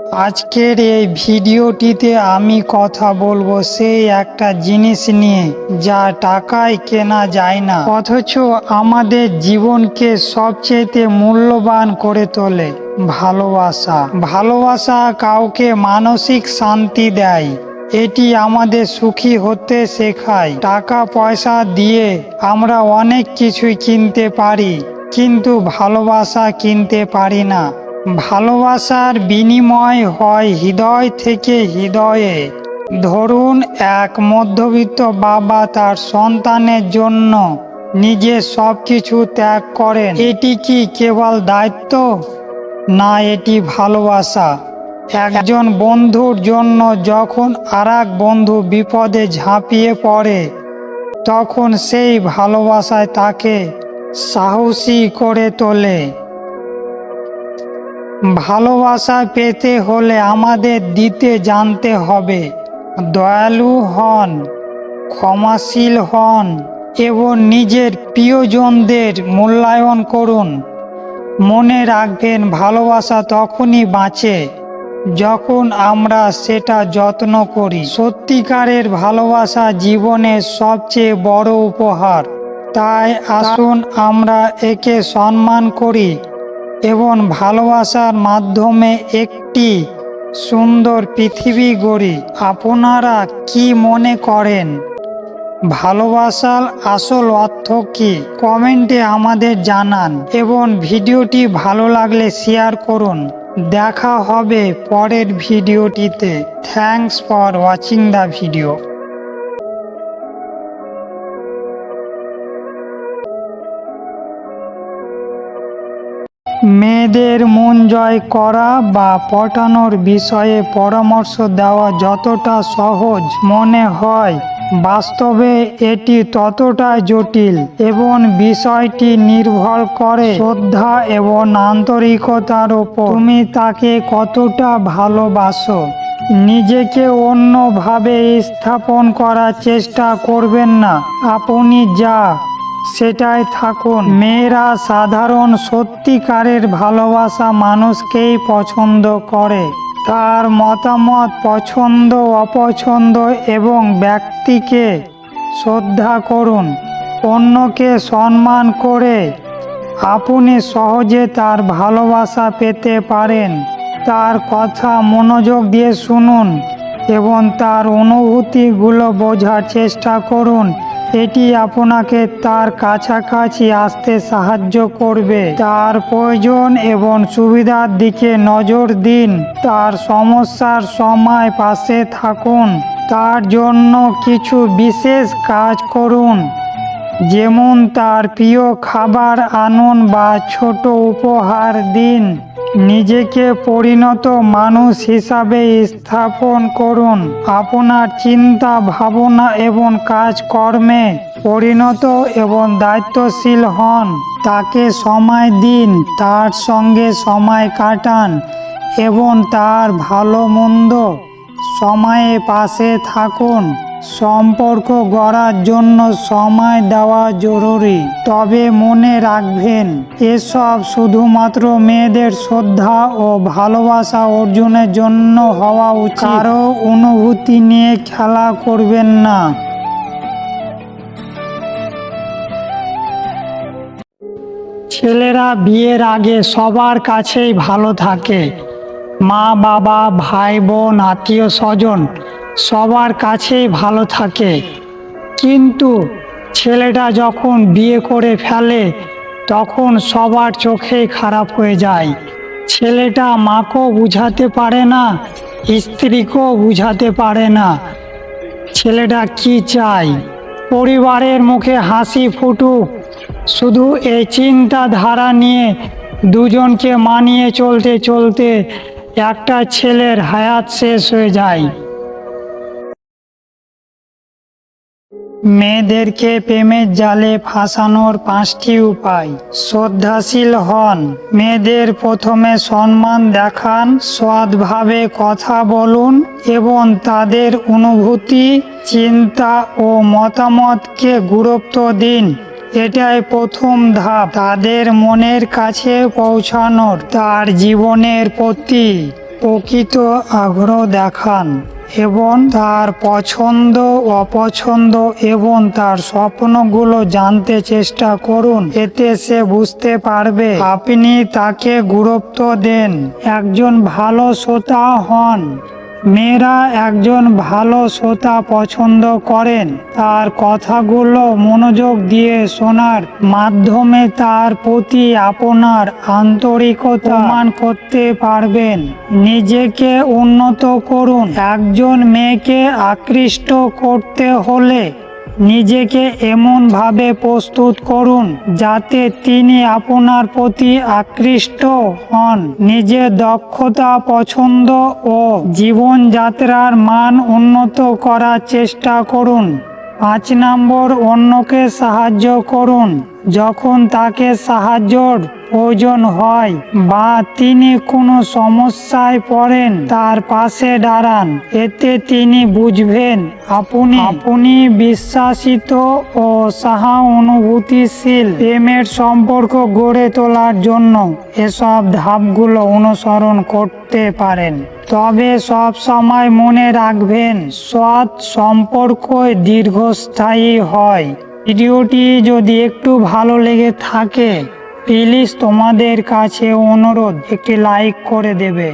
আজকের এই ভিডিওটিতে আমি কথা বলবো সেই একটা জিনিস নিয়ে যা টাকায় কেনা যায় না, অথচ আমাদের জীবনকে সবচেয়ে মূল্যবান করে তোলে। ভালোবাসা। ভালোবাসা কাউকে মানসিক শান্তি দেয়। এটি আমাদের সুখী হতে শেখায়। টাকা পয়সা দিয়ে আমরা অনেক কিছুই কিনতে পারি, কিন্তু ভালোবাসা কিনতে পারি না। ভালোবাসার বিনিময় হয় হৃদয় থেকে হৃদয়ে। ধরুন, এক মধ্যবিত্ত বাবা তার সন্তানের জন্য নিজের সবকিছু ত্যাগ করেন। এটি কি কেবল দায়িত্ব? না, এটি ভালোবাসা। একজন বন্ধুর জন্য যখন আরেক বন্ধু বিপদে ঝাঁপিয়ে পড়ে, তখন সেই ভালোবাসায় তাকে সাহসী করে তোলে। ভালোবাসা পেতে হলে আমাদের দিতে জানতে হবে। দয়ালু হন, ক্ষমাশীল হন এবং নিজের প্রিয়জনদের মূল্যায়ন করুন। মনে রাখবেন, ভালোবাসা তখনই বাঁচে যখন আমরা সেটা যত্ন করি। সত্যিকারের ভালোবাসা জীবনের সবচেয়ে বড় উপহার। তাই আসুন আমরা একে সম্মান করি এবং ভালোবাসার মাধ্যমে একটি সুন্দর পৃথিবী গড়ি। আপনারা কি মনে করেন, ভালোবাসার আসল অর্থ কি? কমেন্টে আমাদের জানান এবং ভিডিওটি ভালো লাগলে শেয়ার করুন। দেখা হবে পরের ভিডিওটিতে। Thanks for watching the video. মেয়েদের মন জয় করা বা পটানোর বিষয়ে পরামর্শ দেওয়া যতটা সহজ মনে হয়, বাস্তবে এটি ততটাই জটিল এবং বিষয়টি নির্ভর করে শ্রদ্ধা এবং আন্তরিকতার উপর। তুমি তাকে কতটা ভালোবাসো। নিজেকে অন্যভাবে স্থাপন করার চেষ্টা করবেন না। আপনি যা সেটাই থাকুন। মেয়েরা সাধারণ সত্যিকারের ভালোবাসা মানুষকেই পছন্দ করে। তার মতামত, পছন্দ অপছন্দ এবং ব্যক্তিকে শ্রদ্ধা করুন। অন্যকে সম্মান করে আপনি সহজে তার ভালোবাসা পেতে পারেন। তার কথা মনোযোগ দিয়ে শুনুন এবং তার অনুভূতিগুলো বোঝার চেষ্টা করুন। এটি আপনাকে তার কাছাকাছি আসতে সাহায্য করবে। তার প্রয়োজন এবং সুবিধার দিকে নজর দিন। তার সমস্যার সময় পাশে থাকুন। তার জন্য কিছু বিশেষ কাজ করুন, যেমন তার প্রিয় খাবার আনুন বা ছোট উপহার দিন। নিজেকে পরিণত মানুষ হিসাবে স্থাপন করুন। আপনার চিন্তা, ভাবনা এবং কাজকর্মে পরিণত এবং দায়িত্বশীল হন। তাকে সময় দিন, তার সঙ্গে সময় কাটান এবং তার ভালো মন্দ সময়ে পাশে থাকুন। সম্পর্ক গড়ার জন্য সময় দেওয়া জরুরি, তবে মনে রাখবেন, এসব শুধুমাত্র মেয়েদের শ্রদ্ধা ও ভালোবাসা অর্জনের জন্য হওয়া উচিত। কারো অনুভূতি নিয়ে খেলা করবেন না। ছেলেরা বিয়ের আগে সবার কাছেই ভালো থাকে। মা বাবা, ভাই বোন, আত্মীয় স্বজন সবার কাছেই ভালো থাকে, কিন্তু ছেলেটা যখন বিয়ে করে ফেলে তখন সবার চোখেই খারাপ হয়ে যায়। ছেলেটা মাকেও বুঝাতে পারে না, স্ত্রীকেও বুঝাতে পারে না ছেলেটা কি চায়। পরিবারের মুখে হাসি ফুটুক, শুধু এই চিন্তাধারা নিয়ে দুজনকে মানিয়ে চলতে চলতে একটা ছেলের হায়াত শেষ হয়ে যায়। মেয়েদেরকে প্রেমের জালে ফাঁসানোর 5টি উপায়। শ্রদ্ধাশীল হন। মেয়েদের প্রথমে সম্মান দেখান, সৎভাবে কথা বলুন এবং তাদের অনুভূতি, চিন্তা ও মতামতকে গুরুত্ব দিন। এটাই প্রথম ধাপ তাদের মনের কাছে পৌঁছানোর। তার জীবনের প্রতি প্রকৃত আগ্রহ দেখান এবং তার পছন্দ অপছন্দ এবং তার স্বপ্নগুলো জানতে চেষ্টা করুন। এতে সে বুঝতে পারবে আপনি তাকে গুরুত্ব দেন। একজন ভালো শ্রোতা হন। মেয়েরা একজন ভালো শ্রোতা পছন্দ করেন। তার কথাগুলো মনোযোগ দিয়ে শোনার মাধ্যমে তার প্রতি আপনার আন্তরিকতা প্রমাণ করতে পারবেন। নিজেকে উন্নত করুন। একজন মেয়েকে আকৃষ্ট করতে হলে নিজেকে এমনভাবে প্রস্তুত করুন যাতে তিনি আপনার প্রতি আকৃষ্ট হন। নিজের দক্ষতা পছন্দ ও জীবনযাত্রার মান উন্নত করার চেষ্টা করুন। 5 নম্বর, অন্যকে সাহায্য করুন। যখন তাকে সাহায্যর প্রয়োজন হয় বা তিনি কোনো সমস্যায় পড়েন তার পাশে দাঁড়ান। এতে তিনি বুঝবেন আপনি বিশ্বাসিত ও সহানুভূতিশীল। প্রেমের সম্পর্ক গড়ে তোলার জন্য এসব ধাপগুলো অনুসরণ করতে পারেন। তবে সব সময় মনে রাখবেন সৎ সম্পর্কই দীর্ঘস্থায়ী হয়। ভিডিওটি যদি একটু ভালো লেগে থাকে প্লিজ তোমাদের কাছে অনুরোধ একটি লাইক করে দেবে।